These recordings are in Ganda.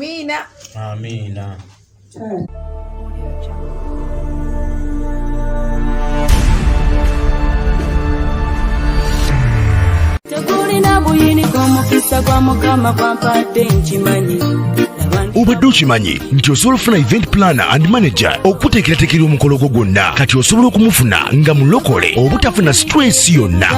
Amina. Amina. Obadde okimanyi nti osobola okufuna event planner and manager okuteekerateekera omukolo gwo gwonna kati osobola okumufuna nga mulokole obutafuna stress yonna.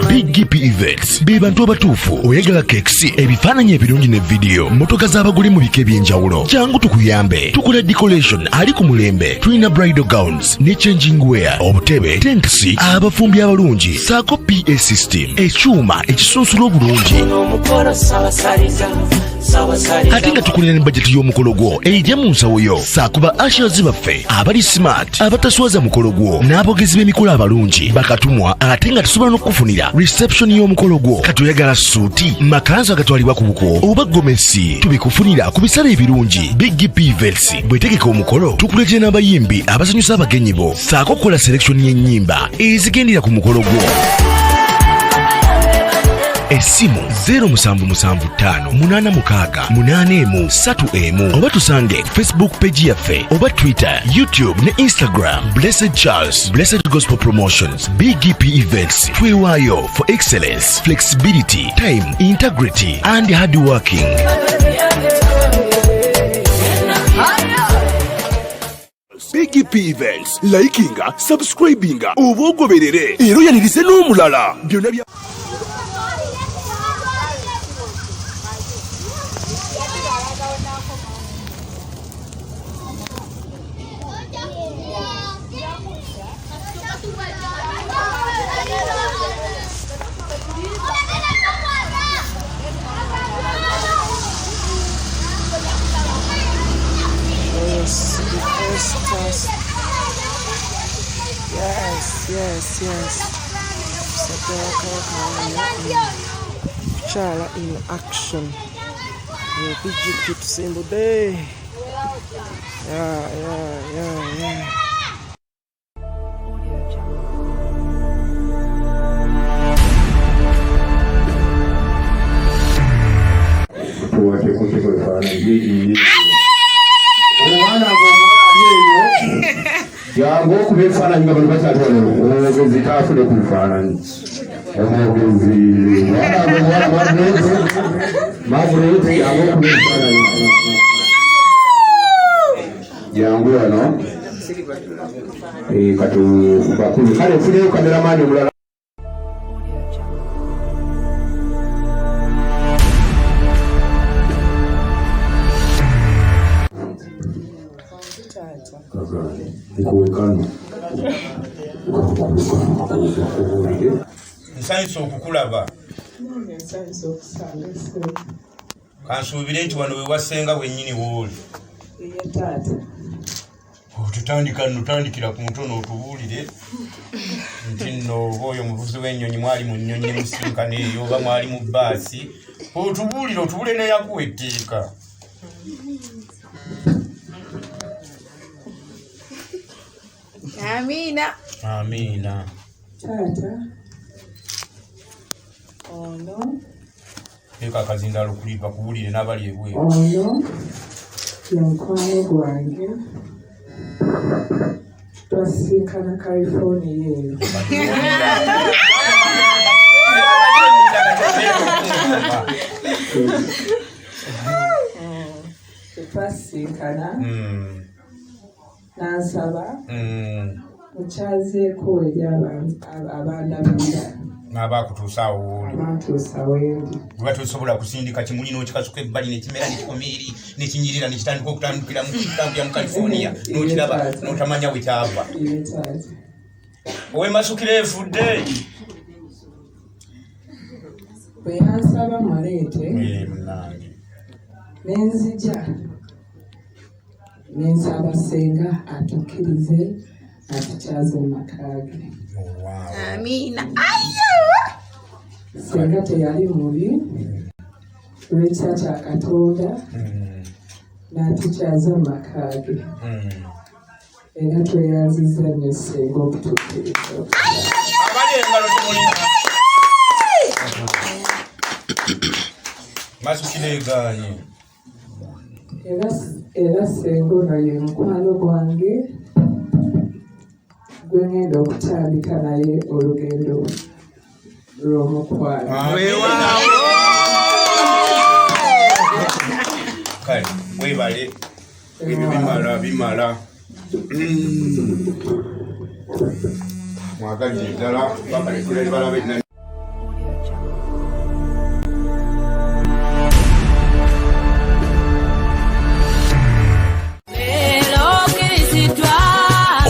BGPevents be bantu abatuufu oyagala cakes, ebifaananyi ebirungi ne vidiyo, motoka z'abagole mu bika eby'enjawulo. Jangu tukuyambe, tukola decoration ali ku mulembe, tulina bridal gowns ne changing wear, obutebe, tentsi, abafumbi abalungi, saako PA system, ekyuma ekisunsula obulungi. Ate nga tukulira ne budget y'omukolo gwo ejja mu nsawo yo. Saakuba ashers baffe abali smart, abataswaza mukolo gwo, n'abogezi b'emikolo abalungi bakatumwa, ate nga tusobola n'okukufunira reception y'omukolo gwo. Katoyagala suuti, makanzu agatwalibwa ku buko oba gomesi, tubikufunira ku bisale ebirungi. BGPevents bwetegeka omukolo tukuletera n'abayimbi abasanyusa abagenyi bo, saako okukola selection y'ennyimba ezigendera ku mukolo gwo. Esimu 07758681 oba tusange Facebook page yaffe oba Twitter, YouTube ne Instagram. Blessed Charles, Blessed Gospel Promotions. BGPevents, twewaayo for excellence, flexibility, time, integrity and hard working. BGPevents, likinga, subscribinga, oba ogoberere era oyanirize n'omulala. Byonna bya Yes. Chala in action. BGP symbol day. Yeah. Yango kubefaananyi nga bano bakyatwala omwogezi taafune ku bifaananyi omwogezi magureti agokubefaananyi yangu wano katubakulu kale nfuneyo kameramaani omulala. Nsanyusa okukulaba. Kansuubire nti wano we wasenga wennyini wooli. Tutandikira ku ntono otubuulire nti nno oba oyo omuvuzi w'ennyonyi mwali mu nnyonyi ne musinkana eyo oba mwali mu bbaasi. Otubule neyakuwa etteeka. Amina. Tata. Ono. Eka akazindalo kulipa kuwulire n'abali ebweru. Ono. Yankwano gwange. Twasinkana California eyo. Twasinkana. Nansaba. Mukyazeeko eri abaandabirira. N'abakutuusa awo wooli. Abantuusa wendi. Bwe tosobola kusindika kimuli n'okikasuka ebbali ne kimera ne kikomeri ne kinyirira ne kitandika okutandukira mu kitambya mu California n'okiraba n'otamanya we kyava. Ow'emasukiro efudde. Bwe yansaba maleete. Munange. Nenzija. Nensaba senga atukkirize atukyaze mu maka ge. Amina. Senga teyali mubi lw'ekya Katonda n'atukyaza mu maka ge. Era tweyaziza nnyo senga okutukkiriza. Abali engalo temulina. Masukiro egaanye. era sengono ye mukwano gwange gwe ngenda okutandika naye olugendo lw'omukwano. Kale webale ebyo bimala mwagaji ddala bakalekera balabe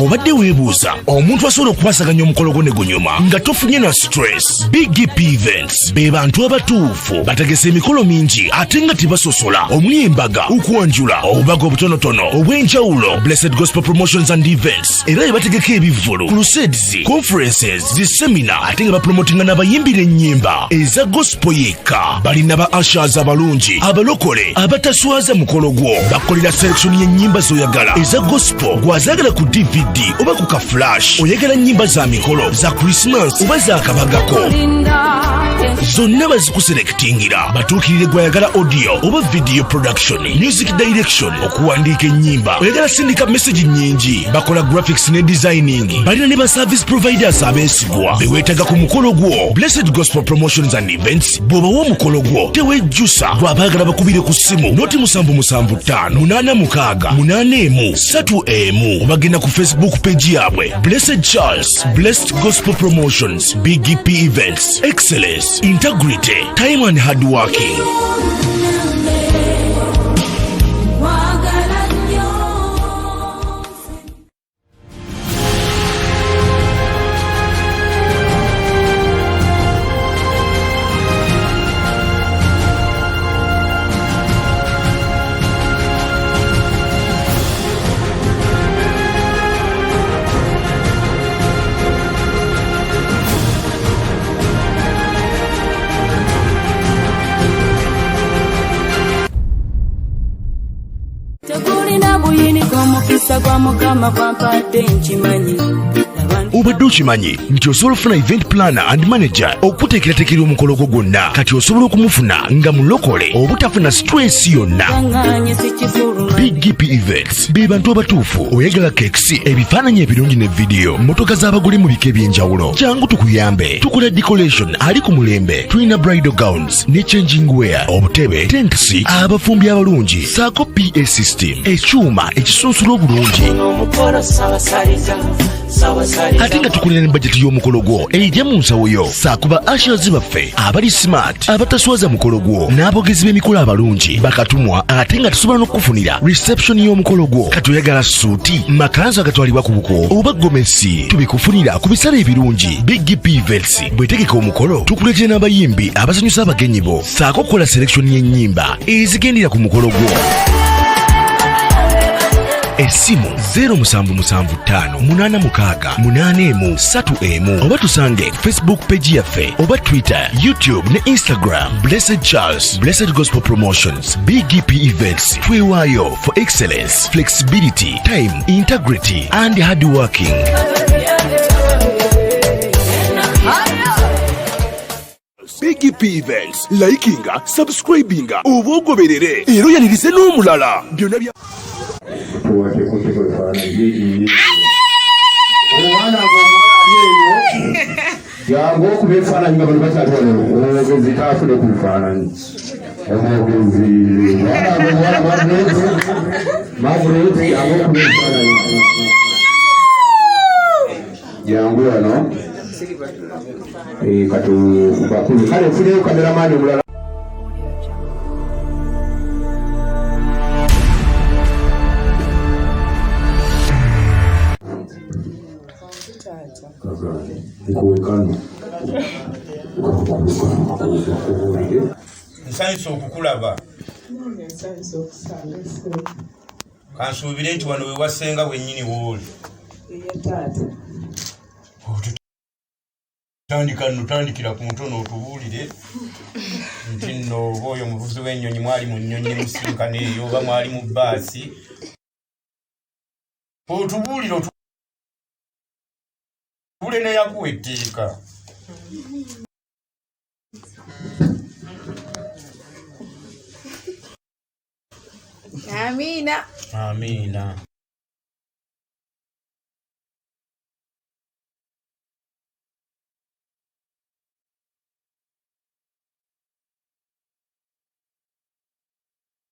obadde weebuuza omuntu asobola okukwasaganya omukolo gwo ne gunyuma nga tofunye na stress. BGPevents be bantu abatuufu bategesa emikolo mingi ate nga tebasosola omuli embaga, Kwanjula, obubaga obutonotono obw'enjawulo, Blessed Gospel Promotions and Events, era be bategeka ebivvulu, crusades, conferences, zisemina ate nga bapromotinga n'abayimbira ennyimba eza gospel yekka. Balina ba ushers abalungi abalokole abataswaza mukolo gwo, bakolera selection y'ennyimba z'oyagala eza gospel gwazagala ku DVD oba ku ka flash, oyagala nnyimba za mikolo za Christmas oba za kabagako, zonna bazikuselektingira. batuukirire gwayagala audio oba video production, music direction, okuwandiika ennyimba, oyagala sindika message nnyingi, bakola graphics ne designing. Balina ne ba service providers abeesigwa beweetaga ku mukolo gwo. Blessed Gospel Promotions and Events bw'obawa omukolo gwo tewejjusa, bw'abaagala bakubire ku ssimu noti 775-886-3 obagenda ku Facebook page yabwe Blessed Charles, Blessed Gospel Promotions, BGPevents, Excellence, Integrity, Time and Hardworking. Obadde okimanyi nti osobola okufuna event planner and manager okuteekerateekera omukolo gwo gwonna, kati osobola okumufuna nga mulokole obutafuna stress yonna. BGPevents be bantu abatuufu. Oyagala cakes, ebifaananyi ebirungi ne video, motoka z'abagole mu bika eby'enjawulo, jangu tukuyambe. Tukola decoration ali ku mulembe, tulina bridal gowns ne changing wear, obutebe, tents, abafumbi abalungi, saako PA system, ekyuma ekisunsula obulungi. Ate nga tukulira ne bajeti y'omukolo gwo ejja mu nsawo yo. Saakuba ushers baffe abali smart, abataswaza mukolo gwo, n'abogezi b'emikolo abalungi bakatumwa ate nga tusobola n'okukufunira reception y'omukolo gwo. Kati oyagala suuti, makanzu agatwalibwa ku buko oba gomesi, tubikufunira ku bisale ebirungi. BGPevents bwetegeka omukolo tukuletera n'abayimbi abasanyusa abagenyi bo, saako okukola selection y'ennyimba ezigendera ku mukolo gwo. Essimu 0775-886-3 oba tusange Facebook page yaffe oba Twitter, YouTube ne Instagram. Blessed Charles, Blessed Gospel Promotions, BGPevents. Twewaayo for excellence, flexibility, time, integrity and hard working. BGPevents, likinga, subscribinga, oba ogoberere era oyanirize n'omulala. Byonna bya yangu okuba ebifaananyi nga bano bakyatwala omwogezi taafune ku bifaananyi. Omwogezi Margaret yangu okuba ebifaananyi yangu wano kati bakulu kale nfuneyo kameramaani omulala. Nsanyusa okukulaba. Kansuubire nti wano we wasenga wennyini wooli. Tandikira ku ntono otubuulire nti nno oba oyo omuvuzi w'ennyonyi mwali mu nnyonyi ne musinkana eyo oba mwali mu bbaasi. Otubuulire otubule neyakuwa etteeka. Amina. Amina.